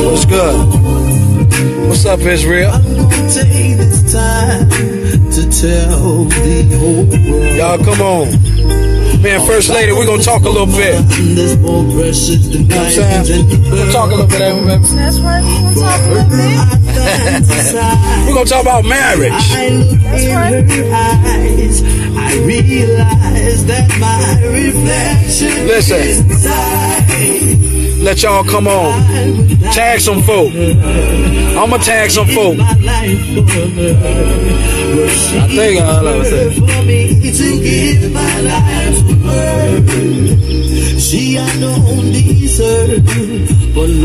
What's good? What's up, Israel? I'm gonna take this time to tell the whole world. Y'all, come on. Man, First Lady, we're gonna talk a little bit. You know what I'm saying? We're gonna talk a little bit, baby. That's right, we're gonna talk a little bit. We're gonna talk about marriage. That's right. I realize that my reflection Listen, let y'all come on. Tag some folk. I'ma tag some folk. I think I'll say.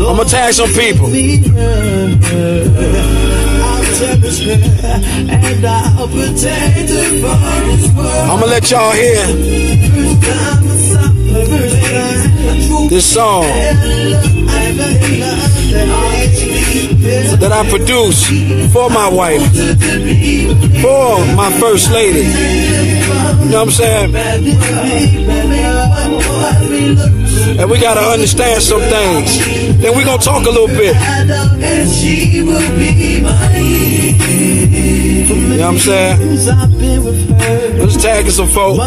I'ma tag some people. I'ma let y'all hear this song that I produced for my wife, for my First Lady. You know what I'm saying? And we gotta understand some things. Then we gonna talk a little bit. You know what I'm saying? Let's tag some folks.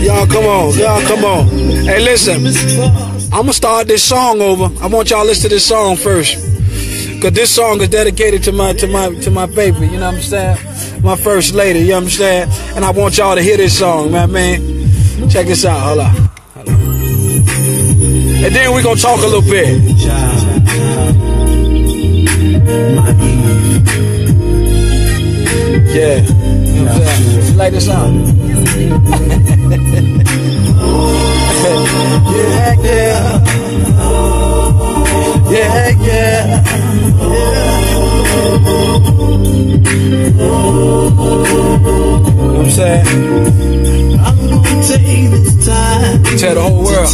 Y'all come on, y'all come on. Hey, listen, I'm gonna start this song over. I want y'all to listen to this song first, cause this song is dedicated to my baby. You know what I'm saying? My First Lady. You know what I'm saying? And I want y'all to hear this song, man. Check this out. Hold on. And then we're gonna talk a little bit. Yeah. You know what I'm saying? You like this song? Yeah, yeah. Yeah, yeah. You know what I'm saying? I'm gonna take this time to tell the whole world.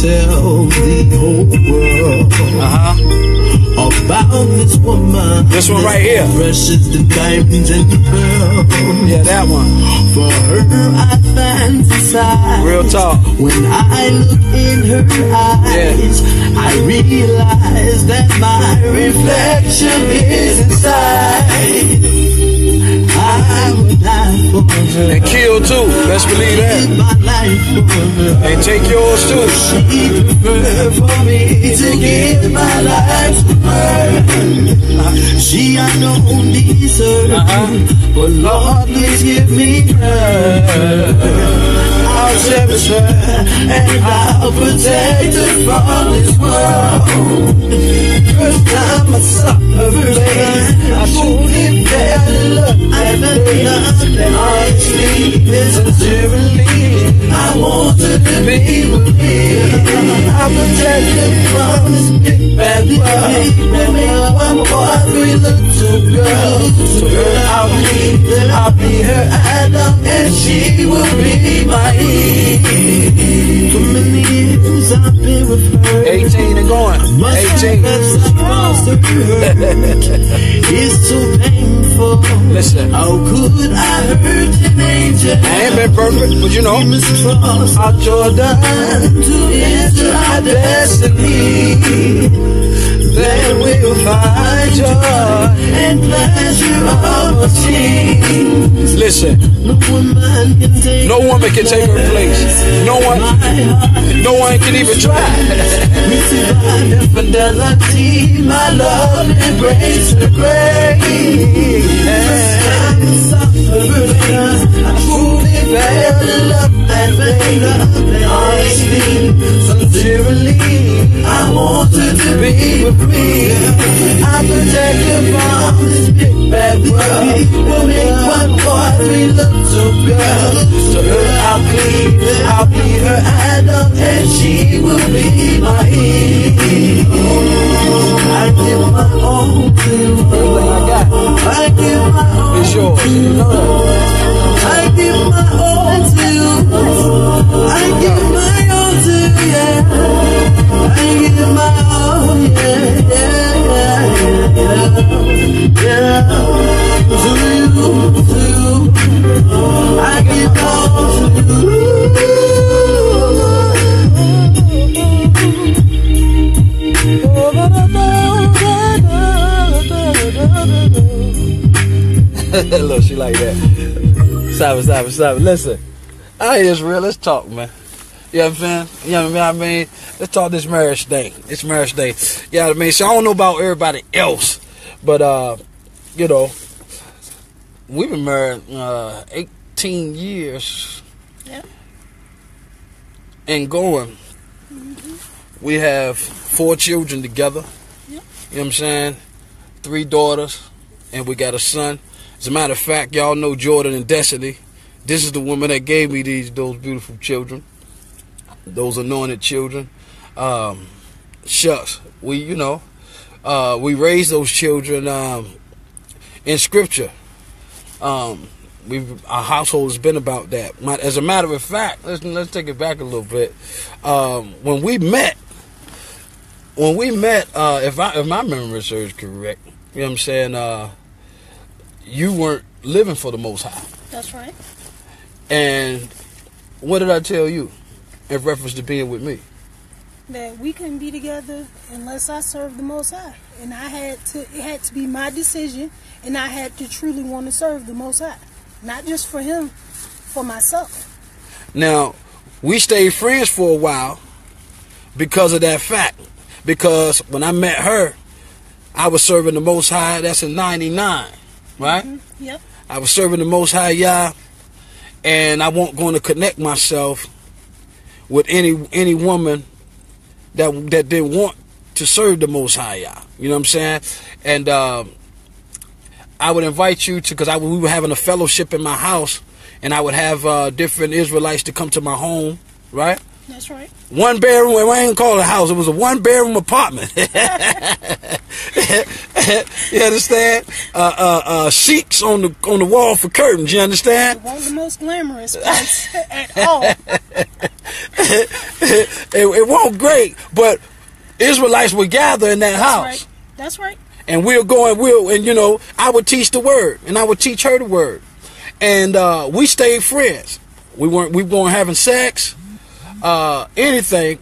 About this woman. This one right here. Precious the diamonds and the pearls. Yeah, that one. For her I fantasize. Real talk. When I look in her eyes, I realize that my reflection is inside. I would die for her. And kill too. Best believe that. And take yours too. She preferred for me to give my life to her. She I don't deserve, but Lord please give me her. I'll cherish her and I'll protect her from this world. First time I saw her, I truly fell in love. I felt nothing honestly, sincerely. I want her to be with me. I'll protect her from this big bad world. One boy, three little girls. So her I'll be her Adam, and she will be my Eve. For many years I've been with her. 18 and going. 18. It's so painful. Listen. How could I hurt an angel? I ain't been perfect, but you know. Our Jordan to enter our destiny. Then we'll find joy and pleasure of a king. Listen, no woman can take her place. No one can even try. Fidelity, my love, embrace her grace. I truly fell in love and made love honestly, sincerely. I want her to be with me. I protect her from this big bad world. We'll make one boy, three little girls. To her I'll be her Adam, and she will be my Eve. I give my all to her. She like that. Stop it. Listen, I ain't just real. Let's talk, man. You know what I'm saying? You know what I mean? Let's talk this marriage thing. It's marriage day. You know what I mean? So I don't know about everybody else, but you know, we've been married 18 years. Yeah. And going. We have 4 children together. Yeah. You know what I'm saying? 3 daughters, and we got a son. As a matter of fact, y'all know Jordan and Destiny. This is the woman that gave me those beautiful children, those anointed children. Shucks, we raised those children in Scripture. Our household has been about that. As a matter of fact, let's take it back a little bit. When we met, if my memory serves correct, you know what I'm saying, you weren't living for the Most High. That's right. And what did I tell you in reference to being with me? That we couldn't be together unless I served the Most High. And it had to be my decision, and I had to truly want to serve the Most High. Not just for him, for myself. Now, we stayed friends for a while because of that fact. Because when I met her, I was serving the Most High. That's in 99, right? Mm-hmm. Yep. I was serving the Most High Yah, and I wasn't going to connect myself with any woman that didn't want to serve the Most High Yah. You know what I'm saying? And I would invite you to, because we were having a fellowship in my house, and I would have different Israelites to come to my home, right? That's right. 1 bedroom, I ain't call it a house, it was a 1-bedroom apartment. You understand? Sheets on the wall for curtains, you understand? It wasn't the most glamorous place at all. It wasn't great, but Israelites would gather in that house. Right. That's right. And and you know, I would teach the word, and I would teach her the word. And we stayed friends. We weren't having sex, anything,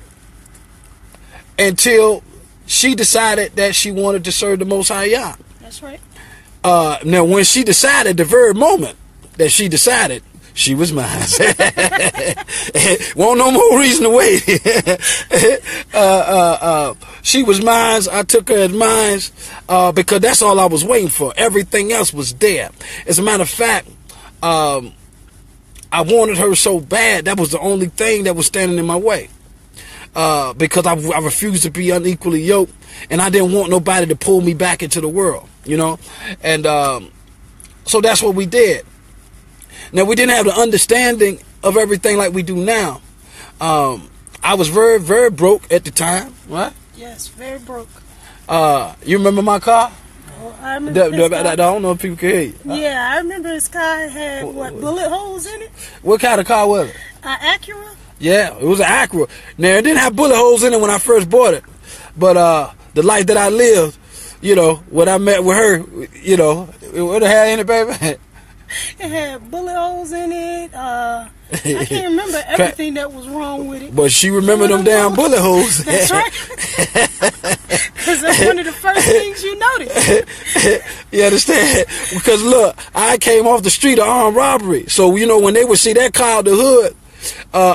until she decided that she wanted to serve the Most High Yah. That's right. Now, when she decided, the very moment that she decided, she was mine. Won't no more reason to wait. She was mine. I took her as mine because that's all I was waiting for. Everything else was there. As a matter of fact, I wanted her so bad. That was the only thing that was standing in my way. Because I refused to be unequally yoked, and I didn't want nobody to pull me back into the world, you know. And so that's what we did. Now, we didn't have the understanding of everything like we do now. I was very, very broke at the time, right? Yes, very broke. You remember my car? Oh, I remember I don't know if people can hear you. Yeah, I remember his car had, bullet holes in it? What kind of car was it? Acura? Yeah, it was an Acura. Now, it didn't have bullet holes in it when I first bought it. But the life that I lived, you know, when I met with her, you know, what it had in it, baby? It had bullet holes in it. I can't remember everything that was wrong with it. But she remembered them damn bullet holes. That's right. Because that's one of the first things you notice. You understand? Because look, I came off the street of armed robbery. So, you know, when they would see that car out the hood,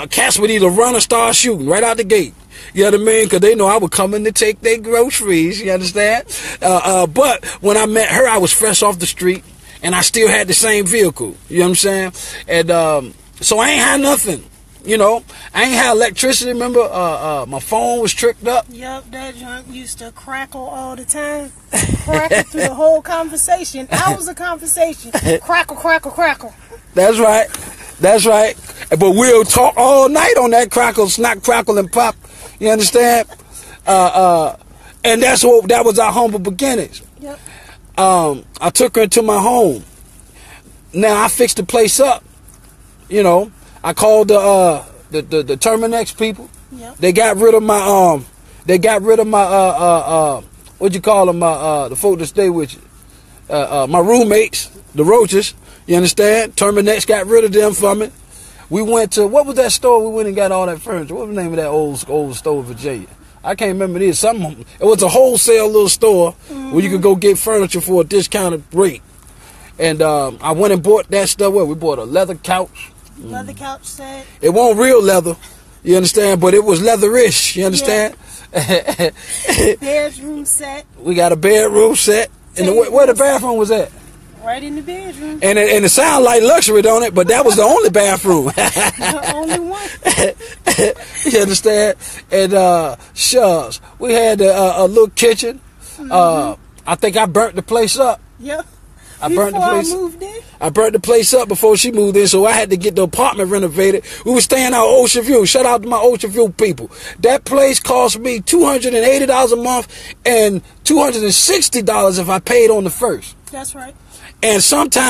cats would either run or start shooting right out the gate. You know what I mean? Because they know I would come in to take their groceries. You understand? But when I met her, I was fresh off the street. And I still had the same vehicle. You know what I'm saying? And so I ain't had nothing. You know, I ain't had electricity. Remember, my phone was tricked up. Yup, that junk used to crackle all the time. Crackle through the whole conversation. Hours of conversation. Crackle, crackle, crackle. That's right. That's right. But we'll talk all night on that crackle, snap, crackle, and pop. You understand? And that was our humble beginnings. Yep. I took her into my home. Now I fixed the place up. You know, I called the Terminex people. Yep. They got rid of my what you call them, the folk that stay with you, my roommates, the roaches. You understand? Terminex got rid of them from it. We went to, what was that store we went and got all that furniture? What was the name of that old store in Virginia? I can't remember this. It was a wholesale little store where you could go get furniture for a discounted rate. And I went and bought that stuff. Well, we bought a leather couch. Leather couch set. It wasn't real leather, you understand, but it was leatherish, you understand? Yeah. Bedroom set. We got a bedroom set. And where the bathroom was at? Right in the bedroom. And it sounded like luxury, don't it? But that was the only bathroom. The only one. You understand? And shucks, we had a little kitchen. I think I burnt the place up. Yep. I burnt moved in. I burnt the place up before she moved in, so I had to get the apartment renovated. We were staying out Ocean View. Shout out to my Ocean View people. That place cost me $280 a month and $260 if I paid on the first. That's right. And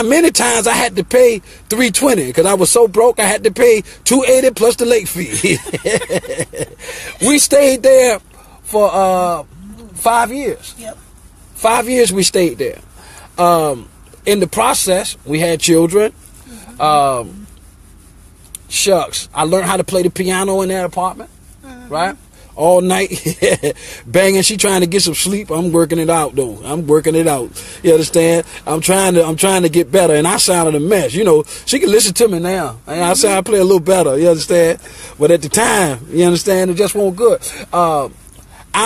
many times I had to pay $320 because I was so broke. I had to pay $280 plus the late fee. We stayed there for 5 years. Yep. 5 years we stayed there. In the process, we had children. Shucks, I learned how to play the piano in that apartment, right? All night, banging. She trying to get some sleep. I'm working it out, though. I'm working it out. You understand? I'm trying to get better, and I sounded a mess. You know, she can listen to me now, and I play a little better. You understand? But at the time, you understand, it just wasn't good. I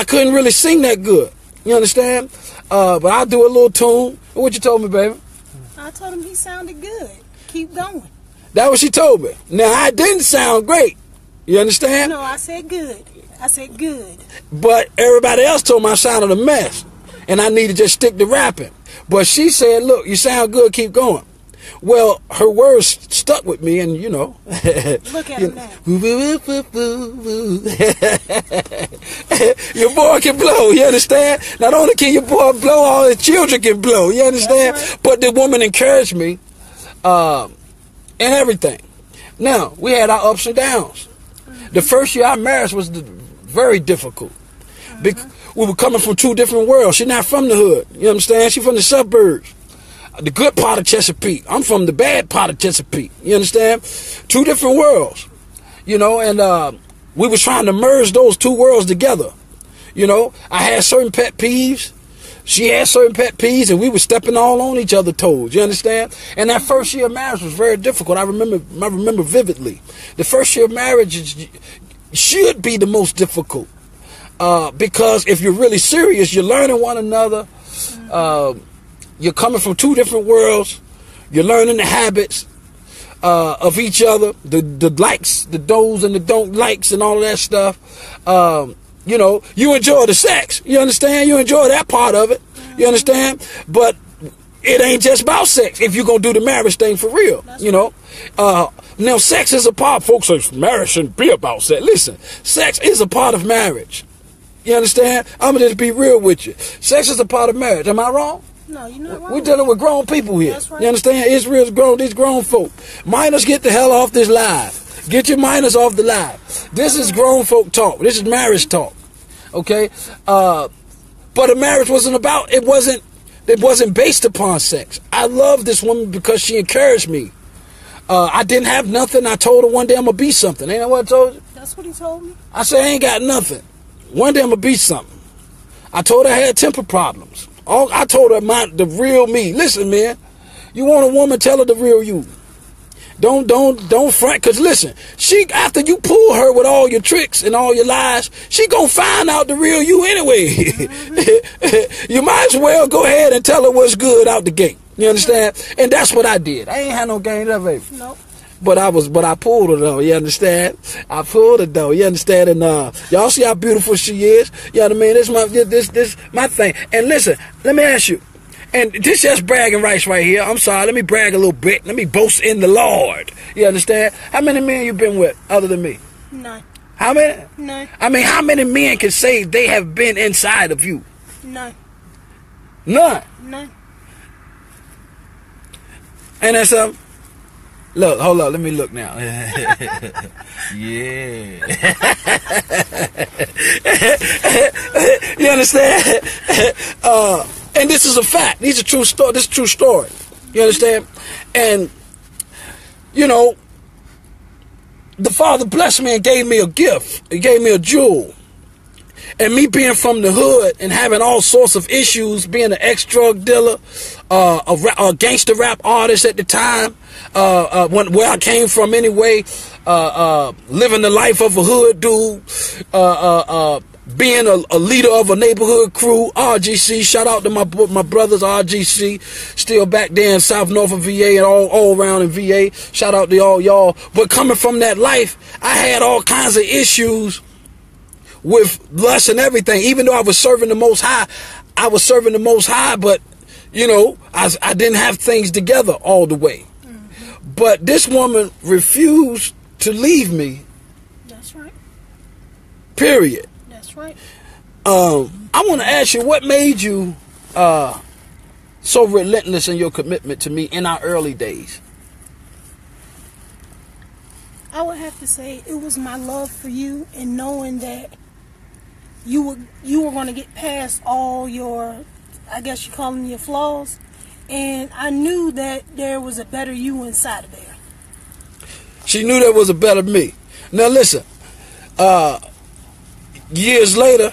couldn't really sing that good. You understand? But I'll do a little tune. What you told me, baby? I told him he sounded good. Keep going. That what she told me. Now, I didn't sound great. You understand? No, I said good. I said good. But everybody else told me I sounded a mess. And I need to just stick to rapping. But she said, look, you sound good, keep going. Well, her words stuck with me, and you know. Look at him now. Your boy can blow, you understand? Not only can your boy blow, all his children can blow, you understand? Right. But the woman encouraged me and everything. Now, we had our ups and downs. The first year our marriage was very difficult. We were coming from two different worlds. She's not from the hood, you understand? She's from the suburbs. The good part of Chesapeake. I'm from the bad part of Chesapeake. You understand? Two different worlds. You know, and we was trying to merge those two worlds together. You know, I had certain pet peeves. She had certain pet peeves, and we were stepping all on each other's toes. You understand? And that first year of marriage was very difficult. I remember vividly. The first year of marriage should be the most difficult. Because if you're really serious, you're learning one another. You're coming from two different worlds. You're learning the habits of each other, the likes, the do's and the don't likes and all of that stuff. You know, you enjoy the sex. You understand? You enjoy that part of it. You understand? But it ain't just about sex if you're going to do the marriage thing for real. You know? Now, sex is a part. Folks say marriage shouldn't be about sex. Listen, sex is a part of marriage. You understand? I'm going to just be real with you. Sex is a part of marriage. Am I wrong? No, you're not wrong. We're dealing with grown people here. That's right. You understand? Israel's grown, these grown folk. Minors, get the hell off this live. Get your minors off the live. This is grown folk talk. This is marriage talk. Okay? But a marriage wasn't about, it wasn't based upon sex. I love this woman because she encouraged me. I didn't have nothing. I told her one day I'm going to be something. Ain't that what I told you? That's what he told me. I said, I ain't got nothing. One day I'm going to be something. I told her I had temper problems. I told her the real me. Listen, man, you want a woman, tell her the real you. Don't front, because listen, after you pull her with all your tricks and all your lies, she gonna find out the real you anyway. You might as well go ahead and tell her what's good out the gate. You understand? And that's what I did. I ain't had no game there, baby. Nope. But I pulled her though, you understand? I pulled her though, you understand? And y'all see how beautiful she is? You know what I mean? This my thing. And listen, let me ask you, and this just bragging rights right here. I'm sorry, let me brag a little bit. Let me boast in the Lord. You understand? How many men you been with other than me? None. How many? None. I mean, how many men can say they have been inside of you? None. None. None. Ain't that something? Look, hold up, let me look now. Yeah. You understand? And this is a fact. These are true story. This is a true story. You understand? And, you know, the Father blessed me and gave me a gift. He gave me a jewel. And me being from the hood and having all sorts of issues, being an ex-drug dealer, a gangster rap artist at the time, where I came from anyway, living the life of a hood dude, being a leader of a neighborhood crew, RGC. Shout out to my brothers, RGC, still back there in South North of VA and all around in VA. Shout out to all y'all. But coming from that life, I had all kinds of issues with lust and everything. Even though I was serving the Most High, but you know, I didn't have things together all the way. But this woman refused to leave me. That's right. Period. That's right. I want to ask you, what made you so relentless in your commitment to me in our early days? I would have to say it was my love for you, and knowing that you were going to get past all your, I guess you call them your flaws, and I knew that there was a better you inside of there. She knew there was a better me. Now listen, years later,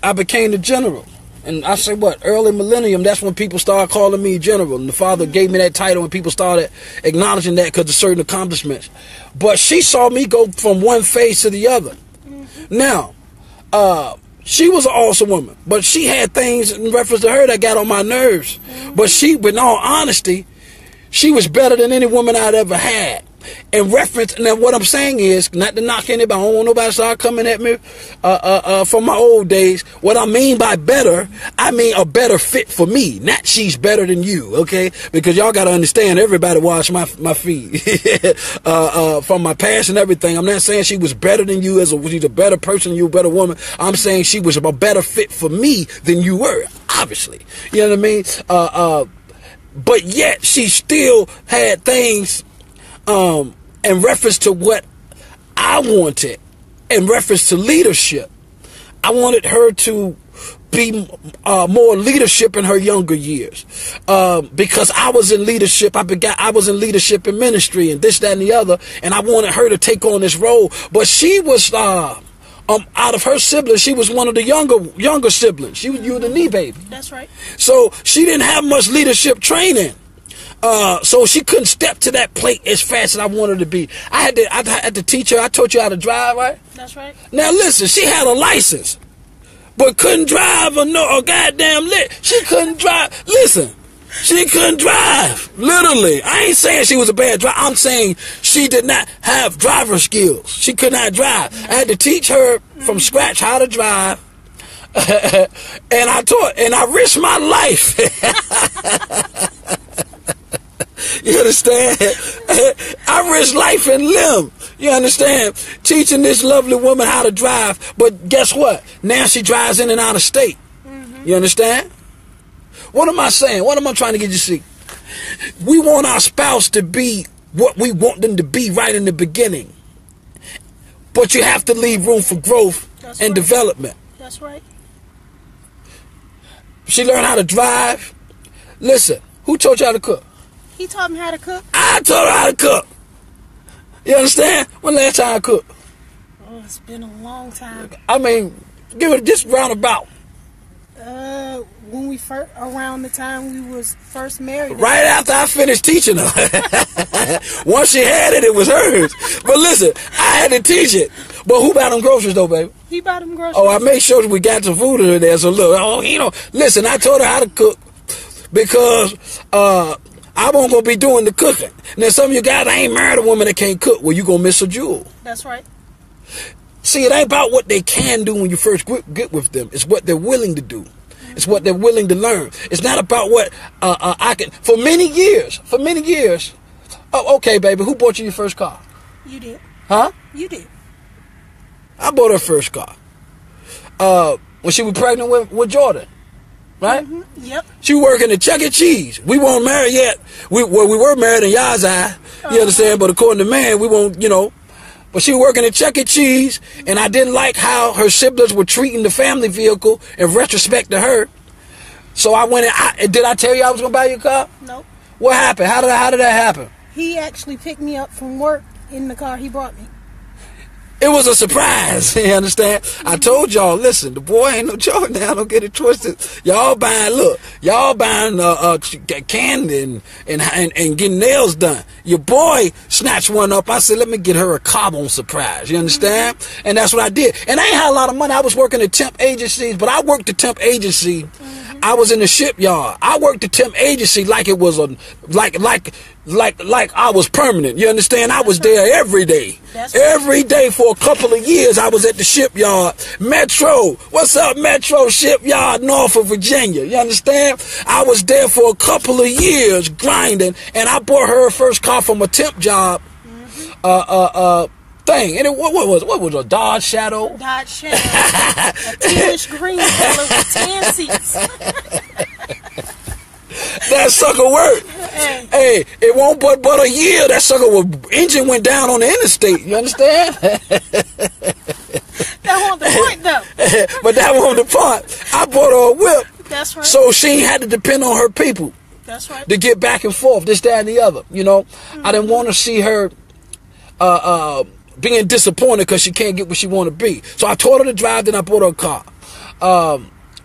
I became the general. And I say what, early millennium, that's when people started calling me general. And the Father gave me that title and people started acknowledging that because of certain accomplishments. But she saw me go from one phase to the other. Now, she was an awesome woman, but she had things in reference to her that got on my nerves. But she, with all honesty, she was better than any woman I'd ever had. In reference, now what I'm saying is, not to knock anybody, I don't want nobody to start coming at me from my old days. What I mean by better, I mean a better fit for me, not she's better than you, okay? Because y'all got to understand, everybody watch my feed from my past and everything. I'm not saying she was better than you, she's a better person, you a better woman. I'm saying she was a better fit for me than you were, obviously. You know what I mean? But yet she still had things in reference to what I wanted, in reference to leadership. I wanted her to be more leadership in her younger years, because I was in leadership. I was in leadership in ministry and this, that, and the other, and I wanted her to take on this role. But she was out of her siblings, she was one of the younger siblings. You were the knee baby. That's right. So she didn't have much leadership training. So she couldn't step to that plate as fast as I wanted her to be. I had to teach her. I taught you how to drive, right? That's right. Now listen, she had a license, but couldn't drive a goddamn lit. She couldn't drive. Listen, she couldn't drive. Literally, I ain't saying she was a bad driver. I'm saying she did not have driver skills. She could not drive. I had to teach her from scratch how to drive. And I risked my life. You understand? I risked life and limb. You understand? Teaching this lovely woman how to drive. But guess what? Now she drives in and out of state. You understand? What am I saying? What am I trying to get you to see? We want our spouse to be what we want them to be right in the beginning. But you have to leave room for growth and development. That's right. She learned how to drive. Listen, who taught you how to cook? He taught me how to cook. I taught her how to cook. You understand? When last time I cooked? Oh, it's been a long time. I mean, give it just roundabout. When we first, around the time we was first married. Right after I finished teaching her. Once she had it, it was hers. But listen, I had to teach it. But who bought them groceries though, baby? He bought them groceries. Oh, I made sure we got some food in there. So look, listen, I taught her how to cook because I won't go be doing the cooking. Now, some of you guys, I ain't married a woman that can't cook. Well, you gonna miss a jewel. That's right. See, it ain't about what they can do when you first get with them. It's what they're willing to do. It's what they're willing to learn. It's not about what I can. For many years. Oh, okay, baby. Who bought you your first car? You did. Huh? You did. I bought her first car. When she was pregnant with Jordan. Right? Yep. She working at Chuck E. Cheese. We weren't married yet. We were married in Yah's eye. You understand? But according to man, we won't, But she working at Chuck E. Cheese, and I didn't like how her siblings were treating the family vehicle in retrospect to her. So I went and did I tell you I was going to buy you a car? Nope. What happened? How did that happen? He actually picked me up from work in the car he brought me. It was a surprise. You understand? I told y'all, listen, the boy ain't no joke now. Don't get it twisted. Y'all buying, candy and getting nails done. Your boy snatched one up. I said, let me get her a carbon surprise. You understand? And that's what I did. And I ain't had a lot of money. I was working at temp agencies, but I worked the temp agency. I was in the shipyard. I worked the temp agency like it was like I was permanent. You understand? I was there every day. Every day for a couple of years I was at the shipyard. Metro. What's up, Metro Shipyard, Norfolk, Virginia? You understand? I was there for a couple of years grinding, and I bought her first car from a temp job. Thing. And what was a Dodge Shadow? Dodge Shadow. A tealish green color with 10 seats. That sucker worked. Hey, it won't but a year. That sucker engine went down on the interstate. You understand? That wasn't the point, though. But that wasn't the point. I bought her a whip. That's right. So she had to depend on her people. That's right. To get back and forth, this, that, and the other. You know, I didn't want to see her being disappointed because she can't get what she want to be. So I taught her to drive, then I bought her a car.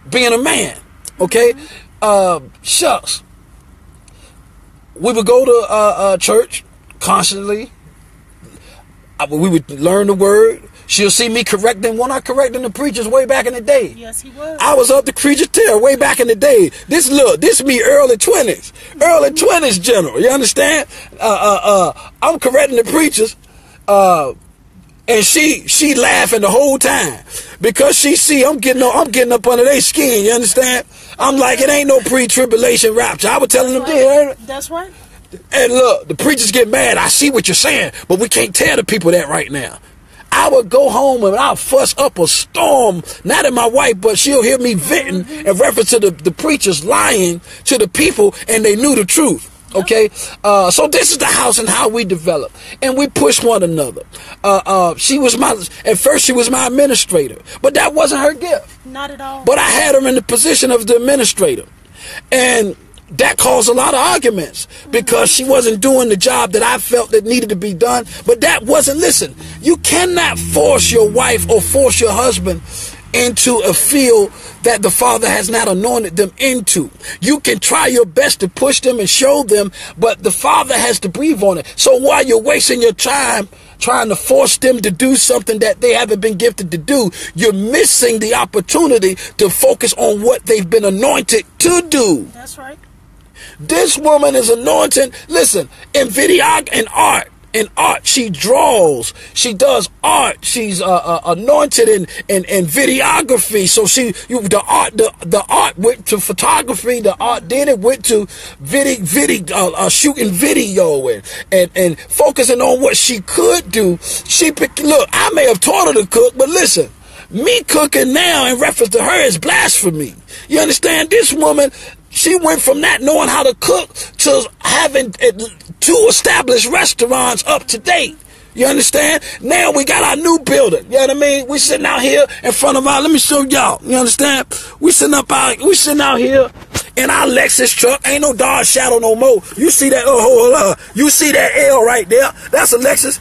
Being a man, okay? Shucks. We would go to church constantly. We would learn the word. She'll see me correcting. When I correcting the preachers way back in the day. Yes, he was. I was up the preacher tail way back in the day. This me early 20s. Early 20s general. You understand? I'm correcting the preachers. And she laughing the whole time because she see I'm getting up under their skin. You understand? I'm like, it ain't no pre-tribulation rapture. I was telling them this. That's right. And look, the preachers get mad. I see what you're saying, but we can't tell the people that right now. I would go home and I'll fuss up a storm, not at my wife, but she'll hear me venting in reference to the preachers lying to the people, and they knew the truth. Okay, so this is the house and how we develop, and we push one another. At first she was my administrator, but that wasn't her gift. Not at all. But I had her in the position of the administrator, and that caused a lot of arguments because she wasn't doing the job that I felt that needed to be done. But that wasn't, listen, you cannot force your wife or force your husband into a field that the Father has not anointed them into. You can try your best to push them and show them, but the Father has to breathe on it. So while you're wasting your time trying to force them to do something that they haven't been gifted to do, you're missing the opportunity to focus on what they've been anointed to do. That's right. This woman is anointed. Listen, in video and art. In art, she draws. She does art. She's anointed in videography. So the art went to photography. The art then it went to shooting video and focusing on what she could do. Look, I may have taught her to cook, but listen, me cooking now in reference to her is blasphemy. You understand? This woman, she went from not knowing how to cook to having 2 established restaurants up to date. You understand? Now we got our new building. You know what I mean? We sitting out here in front of let me show y'all. You understand? We sitting out here in our Lexus truck. Ain't no Dodge Shadow no more. You see that? You see that L right there? That's a Lexus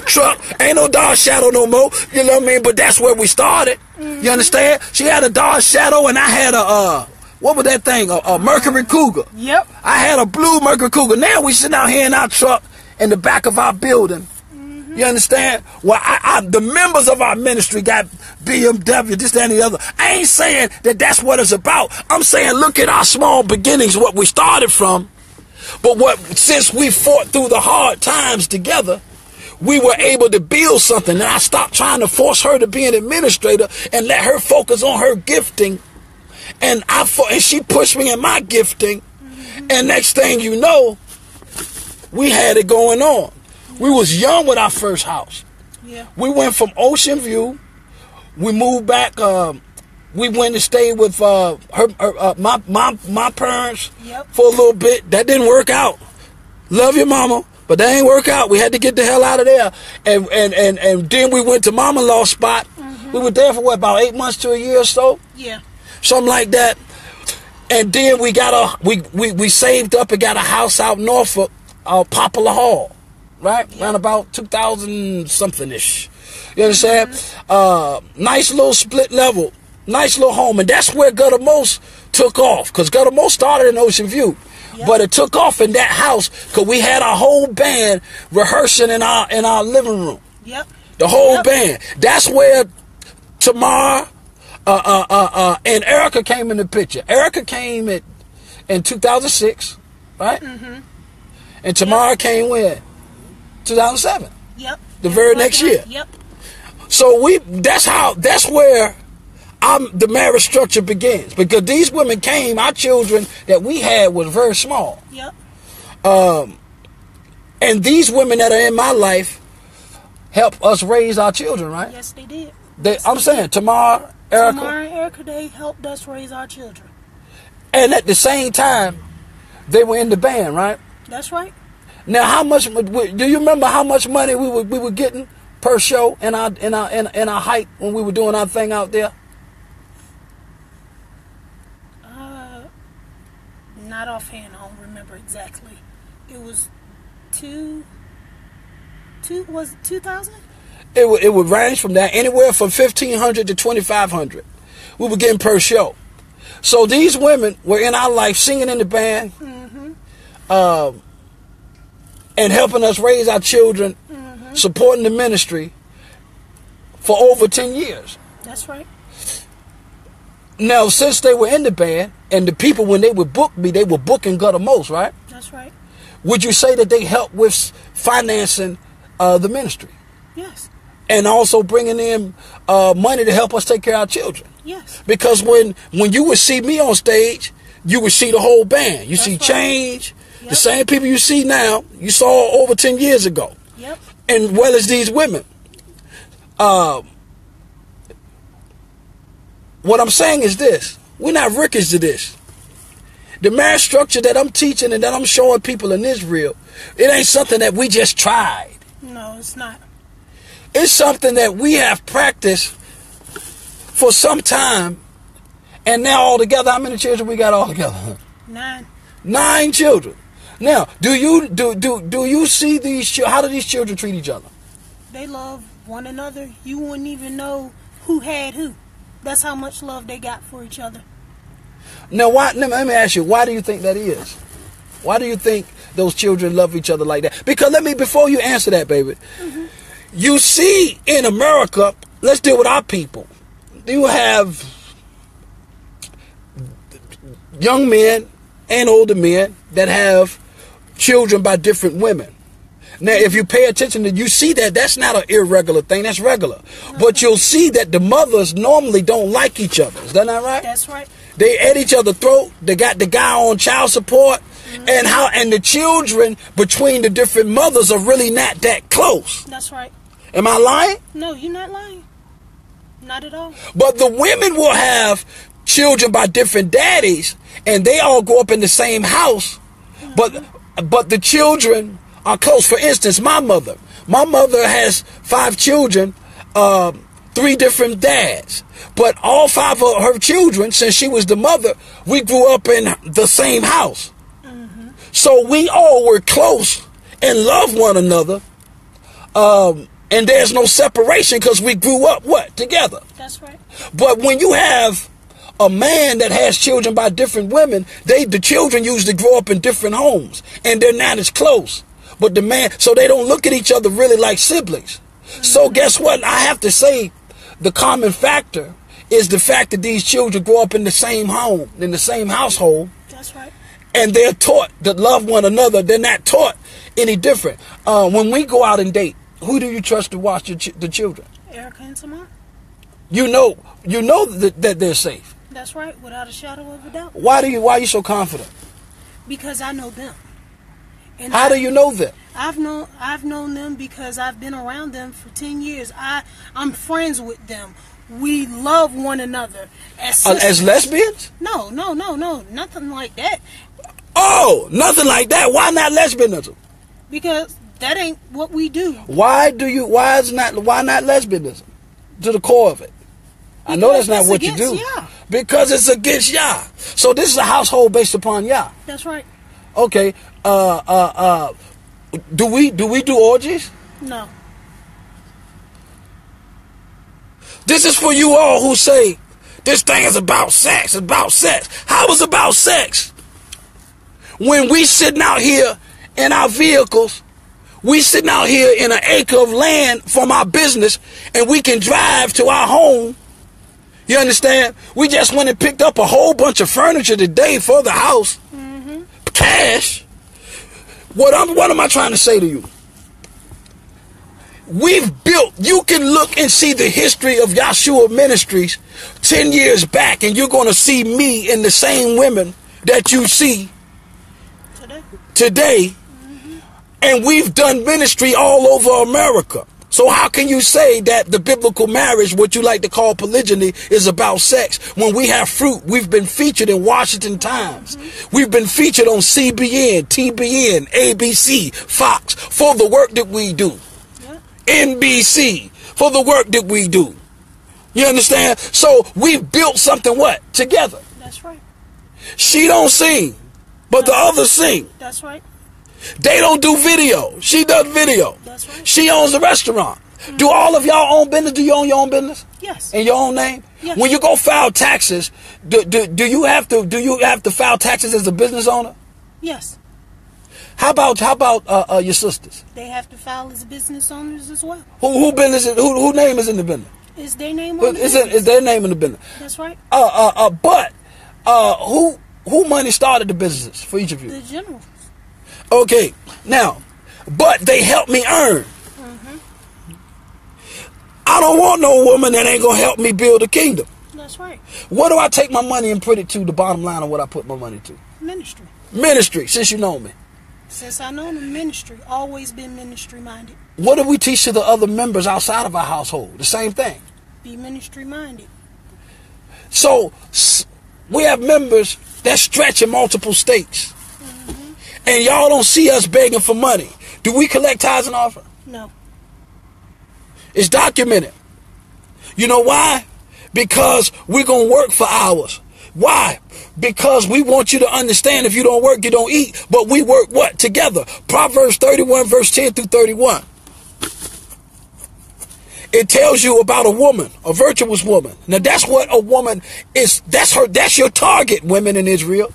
truck. Ain't no Dodge Shadow no more. You know what I mean? But that's where we started. You understand? She had a Dodge Shadow and I had a what was that thing? A Mercury Cougar. Yep. I had a blue Mercury Cougar. Now we sitting out here in our truck in the back of our building. You understand? Well, the members of our ministry got BMW, this, that, and the other. I ain't saying that that's what it's about. I'm saying look at our small beginnings, what we started from. But since we fought through the hard times together, we were able to build something. And I stopped trying to force her to be an administrator and let her focus on her gifting. And she pushed me in my gifting. And next thing you know, we had it going on. We was young with our first house. Yeah. We went from Ocean View. We moved back. We went and stayed with my parents for a little bit. That didn't work out. Love your mama, but that ain't work out. We had to get the hell out of there. And then we went to mama-in-law's spot. We were there for about 8 months to a year or so. Yeah. Something like that. And then we saved up and got a house out Norfolk, Poplar Hall. Right? Around about 2000 something-ish. You understand? Nice little split level. Nice little home. And that's where Gutter Most took off. Because Gutter Most started in Ocean View. Yep. But it took off in that house because we had our whole band rehearsing in our living room. Yep. The whole band. That's where Tamar and Erica came in the picture. Erica came in 2006, right? Mm-hmm. And Tamar came when? 2007. Yep. The very next year. Yep. So that's where the marriage structure begins, because these women came, our children that we had was very small. Yep. And these women that are in my life help us raise our children, right? Yes, they did. I'm saying Tamar, Erica. Tamar and Erica, they helped us raise our children. And at the same time, they were in the band, right? That's right. Now, how much do you remember how much money we were getting per show in our height when we were doing our thing out there? Not offhand, I don't remember exactly. It was was it 2,000? It would range from that, anywhere from 1,500 to 2,500. We were getting per show. So these women were in our life, singing in the band, and helping us raise our children, supporting the ministry for over 10 years. That's right. Now, since they were in the band, and the people, when they would book me, they were booking Gutter Most, right? That's right. Would you say that they helped with financing the ministry? Yes. And also bringing in money to help us take care of our children? Yes. Because when you would see me on stage, you would see the whole band. You see right. Change, Yep. the same people you see now, you saw over 10 years ago. Yep. And well as these women. What I'm saying is this. We're not rookies to this. The marriage structure that I'm teaching and that I'm showing people in Israel, it ain't something that we just tried. No, it's not. It's something that we have practiced for some time. And now all together, how many children we got all together? 9. 9 children. Now, do you see these? How do these children treat each other? They love one another. You wouldn't even know who had who. That's how much love they got for each other. Now, let me ask you, why do you think that is? Why do you think those children love each other like that? Because before you answer that, baby, you see in America, let's deal with our people. You have young men and older men that have children by different women. Now, if you pay attention, you see that that's not an irregular thing. That's regular. But you'll see that the mothers normally don't like each other. Is that not right? That's right. They at each other's throat. They got the guy on child support. And the children between the different mothers are really not that close. That's right. Am I lying? No, you're not lying. Not at all. But the women will have children by different daddies, and they all grow up in the same house. But the children are close. For instance, my mother has 5 children, 3 different dads. But all 5 of her children, since she was the mother, we grew up in the same house. So we all were close and loved one another. And there's no separation because we grew up, together. That's right. But when you have a man that has children by different women, the children usually grow up in different homes. And they're not as close. But so they don't look at each other really like siblings. So guess what? I have to say the common factor is the fact that these children grow up in the same home, in the same household. That's right. And they're taught to love one another. They're not taught any different. When we go out and date, who do you trust to watch the children? Erica and Tamar. You know that they're safe. That's right, without a shadow of a doubt. Why are you so confident? Because I know them. And how do you know them? I've known them because I've been around them for 10 years. I'm friends with them. We love one another as lesbians? No, nothing like that. Oh, nothing like that. Why not lesbianism? Because that ain't what we do. Why not lesbianism? To the core of it. I know that's not what you do. Yah. Because it's against Yah. So this is a household based upon Yah. That's right. Okay. Do we do orgies? No. This is for you all who say, this thing is about sex, it's about sex. How is it about sex? When we sitting out here in our vehicles, we sitting out here in an acre of land from our business, and we can drive to our home. You understand? We just went and picked up a whole bunch of furniture today for the house. Cash. What am I trying to say to you? We've built, you can look and see the history of Yahshua Ministries 10 years back, and you're going to see me in the same women that you see today. And we've done ministry all over America. So how can you say that the biblical marriage, what you like to call polygyny, is about sex when we have fruit? We've been featured in Washington Times. We've been featured on CBN, TBN, ABC, Fox for the work that we do. NBC for the work that we do. You understand? So we've built something what? Together. That's right. She don't sing, but the others sing. That's right. They don't do video. She does video. That's right. She owns the restaurant. Do all of y'all own business? Do you own your own business? Yes. In your own name? Yes. When you go file taxes, do you have to file taxes as a business owner? Yes. How about your sisters? They have to file as business owners as well. Who business is, who name is in the business? Is their name on the business? Is their name in the business? That's right. But who money started the businesses for each of you? The general. Okay, now, but they help me earn. I don't want no woman that ain't gonna help me build a kingdom. That's right. What do I take my money and put it to? The bottom line of what I put my money to? Ministry. Ministry, since you know me. Since I know the ministry, always been ministry minded. What do we teach to the other members outside of our household? The same thing. Be ministry minded. So we have members that stretch in multiple states. And y'all don't see us begging for money. Do we collect tithes and offering? No. It's documented. You know why? Because we're going to work for hours. Why? Because we want you to understand if you don't work, you don't eat. But we work what? Together. Proverbs 31 verse 10 through 31. It tells you about a woman, a virtuous woman. Now that's what a woman is. That's your target, women in Israel.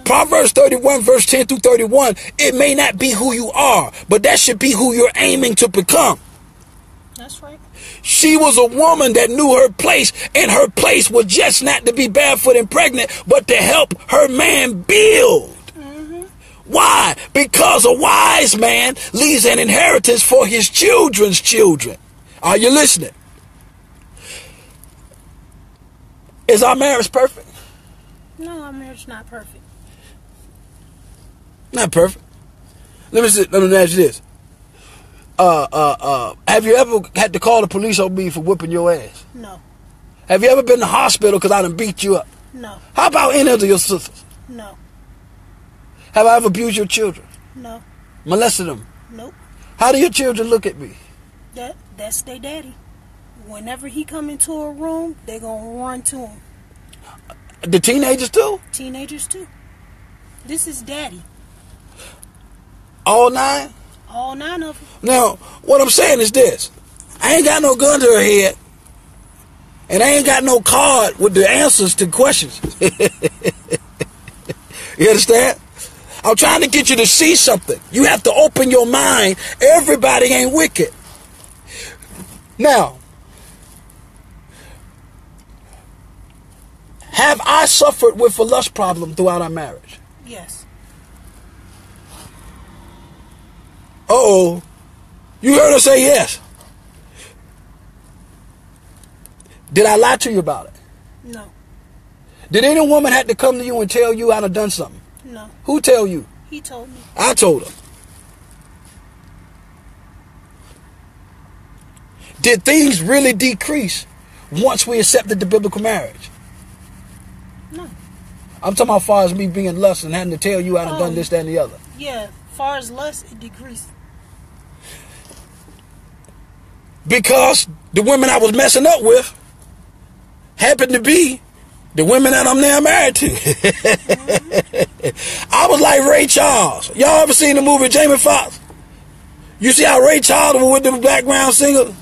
Proverbs 31 verse 10 through 31. It may not be who you are, but that should be who you're aiming to become. That's right. She was a woman that knew her place, and her place was just not to be barefoot and pregnant, but to help her man build. Why? Because a wise man leaves an inheritance for his children's children. Are you listening? Is our marriage perfect? No, our marriage not perfect. Not perfect. Let me ask you this. Have you ever had to call the police on me for whipping your ass? No. Have you ever been to the hospital because I done beat you up? No. How about any of your sisters? No. Have I ever abused your children? No. Molested them? Nope. How do your children look at me? That's their daddy. Whenever he come into a room, they gonna run to him. The teenagers too? Teenagers too. This is daddy. All 9? All 9 of them. Now, what I'm saying is this. I ain't got no gun to her head. And I ain't got no card with the answers to questions. You understand? I'm trying to get you to see something. You have to open your mind. Everybody ain't wicked. Now, have I suffered with a lust problem throughout our marriage? Yes. Uh-oh. You heard her say yes. Did I lie to you about it? No. Did any woman have to come to you and tell you I done done something? No. Who tell you? He told me. I told her. Did things really decrease once we accepted the biblical marriage? No. I'm talking about as far as me being lust and having to tell you I done done this, that, and the other. Yeah, far as lust, it decreased. Because the women I was messing up with happened to be the women that I'm now married to. I was like Ray Charles. Y'all ever seen the movie Jamie Foxx? You see how Ray Charles was with the background singer?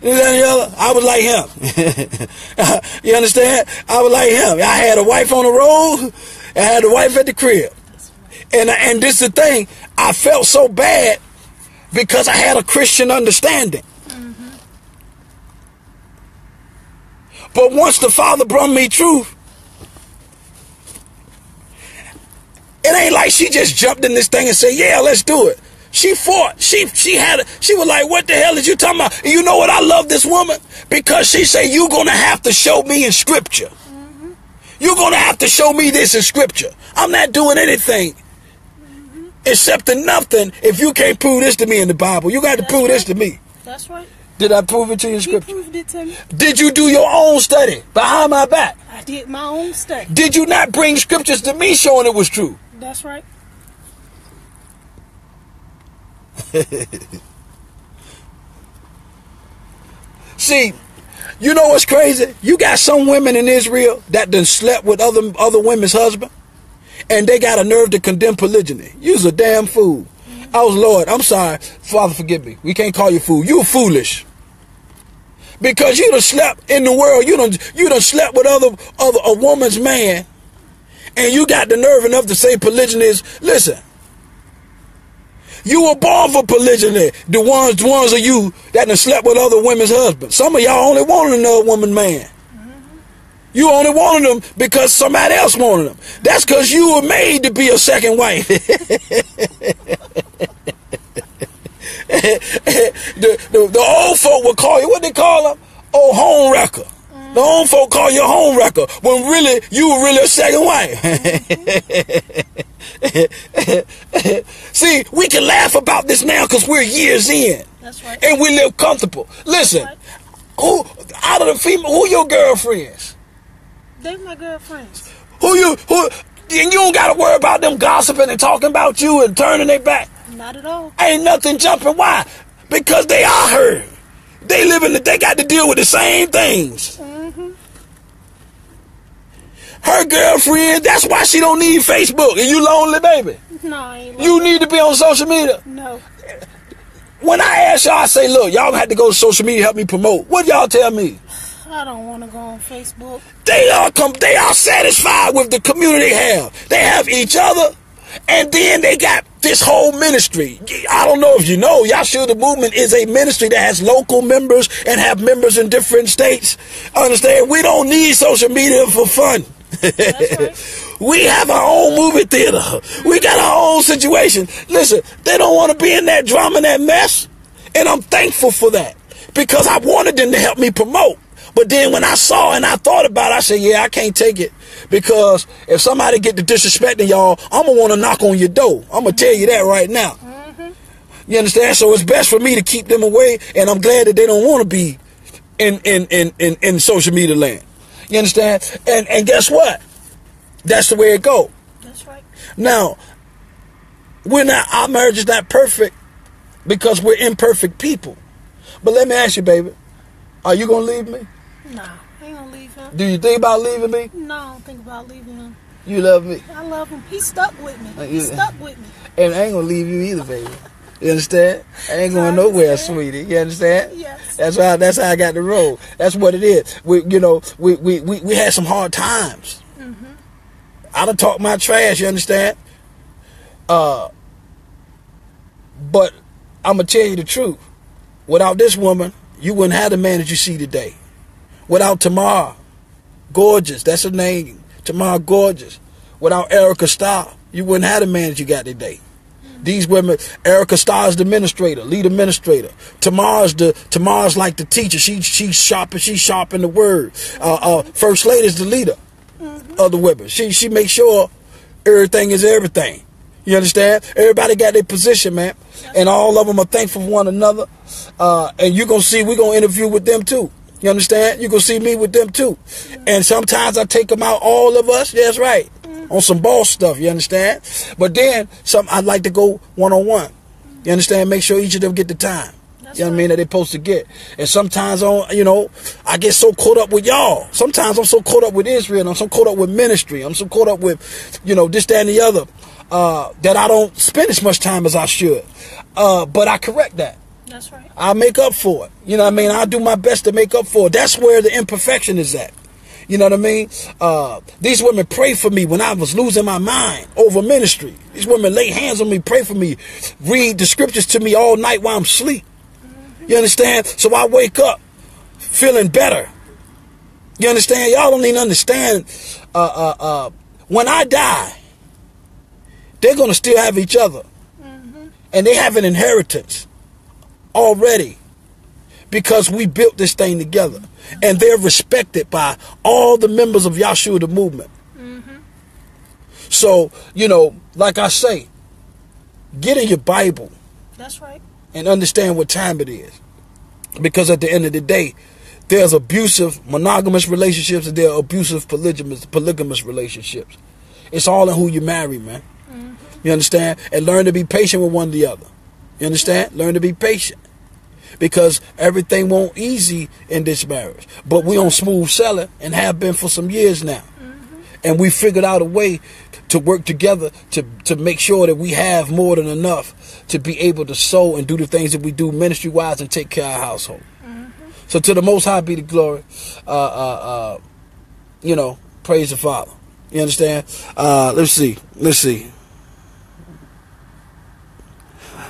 This, that, and the other. I was like him. You understand? I was like him. I had a wife on the road. I had a wife at the crib. And this is the thing. I felt so bad because I had a Christian understanding. But once the Father brought me truth, it ain't like she just jumped in this thing and said, yeah, let's do it. She fought. She was like, what the hell is you talking about? And you know what? I love this woman because she said, you're going to have to show me in scripture. You're going to have to show me this in scripture. I'm not doing anything except nothing if you can't prove this to me in the Bible. You got to prove this to me. That's right. Did I prove it to you in scripture? You proved it to me. Did you do your own study behind my back? I did my own study. Did you not bring scriptures to me showing it was true? That's right. See, you know what's crazy? You got some women in Israel that done slept with other women's husbands, and they got a nerve to condemn polygyny. You's a damn fool. I was, Lord, I'm sorry. Father, forgive me. We can't call you fool. You foolish. Because you done slept in the world. You done slept with a woman's man, and you got the nerve enough to say polygyny is, listen, you were born for polygyny. The ones of you that done slept with other women's husbands. Some of y'all only wanted another woman man. You only wanted them because somebody else wanted them. That's because you were made to be a second wife. The old folk would call you, what they call them? Oh, home wrecker. The old folk call you a home wrecker when really you were really a second wife. See, we can laugh about this now because we're years in. That's right. And we live comfortable. Listen, right. Who out of the female, who your girlfriends? They my girlfriends. And you don't got to worry about them gossiping and talking about you and turning their back. Not at all. Ain't nothing jumping. Why? Because they are her. They got to deal with the same things. Her girlfriend, that's why she don't need Facebook. And you lonely, baby? No, I ain't lonely. You need to be on social media? No. When I ask y'all, I say, look, y'all had to go to social media to help me promote. What y'all tell me? I don't want to go on Facebook. They are satisfied with the community they have. They have each other, and then they got this whole ministry. I don't know if you know, Yahshua the Movement is a ministry that has local members and have members in different states. Understand? We don't need social media for fun. That's right. We have our own movie theater. We got our own situation. Listen, they don't want to be in that drama and that mess, and I'm thankful for that because I wanted them to help me promote. But then when I saw and I thought about it, I said, yeah, I can't take it. Because if somebody get to disrespecting y'all, I'm going to want to knock on your door. I'm going to tell you that right now. You understand? So it's best for me to keep them away. And I'm glad that they don't want to be in social media land. You understand? And guess what? That's the way it go. That's right. Now, our marriage is not perfect because we're imperfect people. But let me ask you, baby, are you going to leave me? No, I ain't gonna leave him. Do you think about leaving me? No, I don't think about leaving him. You love me? I love him. He's stuck with me. He's stuck with me. And I ain't gonna leave you either, baby. You understand? I ain't going nowhere, sweetie. You understand? Yes. That's how I got the road. That's what it is. We had some hard times. I done talked my trash, you understand? But I'm gonna tell you the truth. Without this woman, you wouldn't have the man that you see today. Without Tamar, gorgeous, that's her name, Tamar Gorgeous. Without Erica Starr, you wouldn't have the man that you got today. These women, Erica Starr is the administrator, lead administrator. Tamar's like the teacher. She's sharp in the word. First lady is the leader of the women. She makes sure everything is everything. You understand? Everybody got their position, man. And all of them are thankful for one another. And you're going to see, we're going to interview with them too. You understand? You're going to see me with them too. And sometimes I take them out, all of us. That's right. On some boss stuff, you understand? But then I'd like to go one-on-one. You understand? Make sure each of them get the time. You know what I mean? That they're supposed to get. And sometimes, I get so caught up with y'all. Sometimes I'm so caught up with Israel. I'm so caught up with ministry. I'm so caught up with, this, that, and the other. That I don't spend as much time as I should. But I correct that. That's right. I'll make up for it. You know what I mean? I'll do my best to make up for it. That's where the imperfection is at. You know what I mean? These women pray for me when I was losing my mind over ministry. These women lay hands on me, pray for me, read the scriptures to me all night while I'm asleep. You understand? So I wake up feeling better. You understand? Y'all don't even understand. When I die, they're going to still have each other. And they have an inheritance already because we built this thing together. And they're respected by all the members of Yahshua the movement. So, you know, like I say, get in your Bible. That's right. And understand what time it is. Because at the end of the day, there's abusive monogamous relationships and there are abusive polygamous relationships. It's all in who you marry, man. You understand? And learn to be patient with one or the other. You understand? Learn to be patient. Because everything won't easy in this marriage. But we on smooth sailing and have been for some years now. And we figured out a way to work together to make sure that we have more than enough to be able to sow and do the things that we do ministry-wise and take care of our household. So to the Most High be the glory. You know, praise the Father. You understand? Let's see.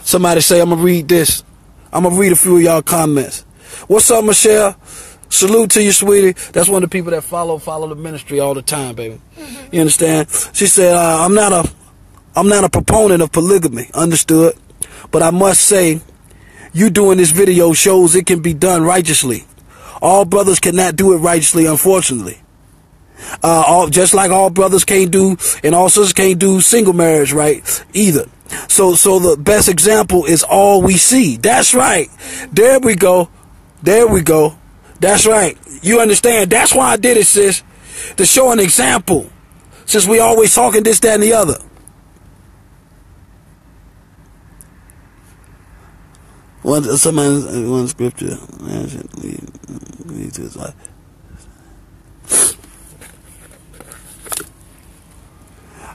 Somebody say, I'm going to read this. I'm going to read a few of y'all comments. What's up, Michelle? Salute to you, sweetie. That's one of the people that follow the ministry all the time, baby. You understand? She said, I'm not a proponent of polygamy. Understood. But I must say, you doing this video shows it can be done righteously. All brothers cannot do it righteously, unfortunately. Just like all brothers can't do and all sisters can't do single marriage right either. So the best example is all we see. That's right. There we go. That's right. You understand? That's why I did it, sis. To show an example. Since we always talking this, that, and the other. One scripture.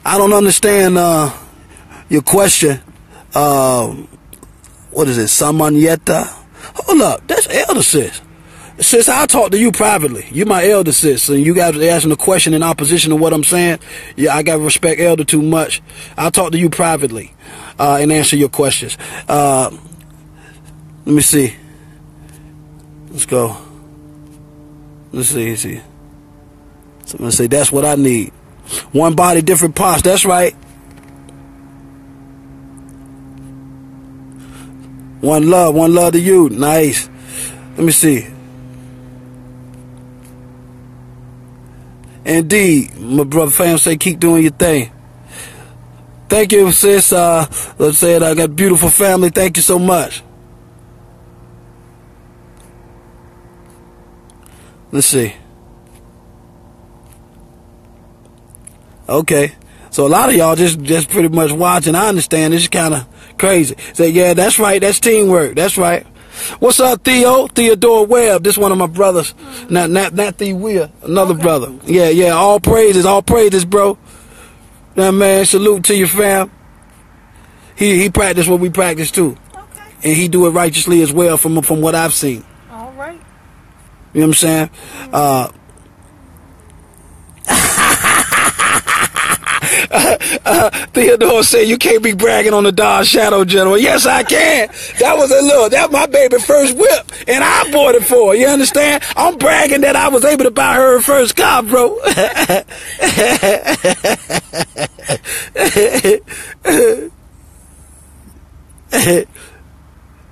I don't understand your question. What is it? Samanyeta? Hold up. That's elder sis. Sis, I'll talk to you privately. You my elder sis. So you guys are asking a question in opposition to what I'm saying. Yeah, I got to respect elder too much. I'll talk to you privately and answer your questions. Let me see. Let's go. Let's see. Someone say, that's what I need. One body, different parts. That's right. One love to you. Nice. Let me see. Indeed, my brother fam say keep doing your thing. Thank you, sis. Let's say it. I got a beautiful family. Thank you so much. Let's see. Okay. So a lot of y'all just pretty much watching. I understand this is kind of crazy. Say, yeah, that's right. That's teamwork. That's right. What's up, Theo? Theodore Webb. This one of my brothers. Not Theo Weir. Another brother. Yeah. All praises, bro. Now, man, salute to your fam. He practiced what we practice too. Okay. And he do it righteously as well from what I've seen. All right. You know what I'm saying? Theodore said you can't be bragging on the Dodge Shadow General. Yes, I can. That my baby first whip, and I bought it for her. You understand? I'm bragging that I was able to buy her first car, bro.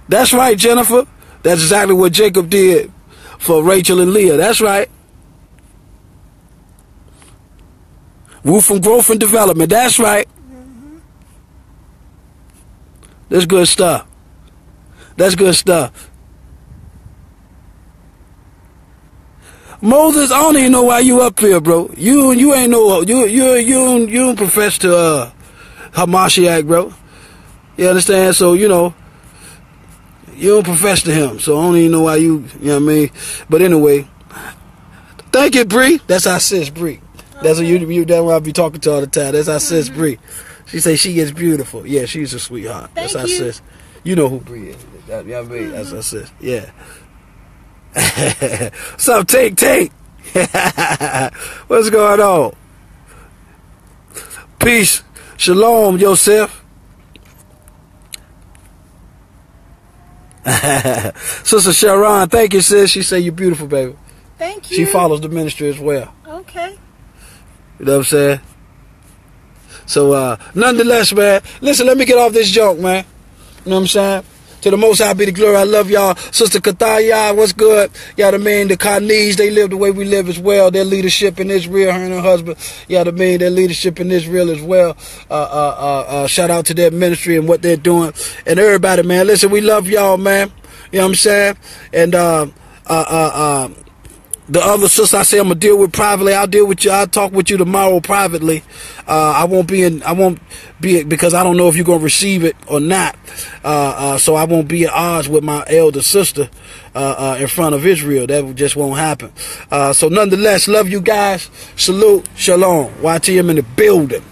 That's right, Jennifer. That's exactly what Jacob did for Rachel and Leah. That's right. Roof from growth and development. That's right. That's good stuff. That's good stuff. Moses, I don't even know why you up here, bro. You ain't know you don't profess to Hamashiach, bro. You understand? So you know you don't profess to him. So I don't even know why you know what I mean. But anyway, thank you, Bree. That's our sis, Bree. That's what that's what I be talking to all the time. That's our sis, Bree. She say she is beautiful. Yeah, she's a sweetheart. That's our sis. You know who Bree is. That, you know what I mean? That's it. Yeah. What's up, Tink? What's going on? Peace. Shalom, Yosef. Sister Sharon, thank you, sis. She said you're beautiful, baby. Thank you. She follows the ministry as well. Okay. You know what I'm saying? So, nonetheless, man, listen, let me get off this junk, man. You know what I'm saying? To the Most High be the glory. I love y'all. Sister Kathaya, what's good? Y'all the man, the Khanis, they live the way we live as well. Their leadership in Israel, her and her husband. Y'all the man, their leadership in Israel as well. Shout out to their ministry and what they're doing. And everybody, man, listen, we love y'all, man. You know what I'm saying? And, the other sister I say I'm gonna deal with privately. I'll deal with you. I'll talk with you tomorrow privately. I won't be because I don't know if you're gonna receive it or not. So I won't be at odds with my elder sister in front of Israel. That just won't happen. So nonetheless, love you guys. Salute. Shalom. YTM in the building.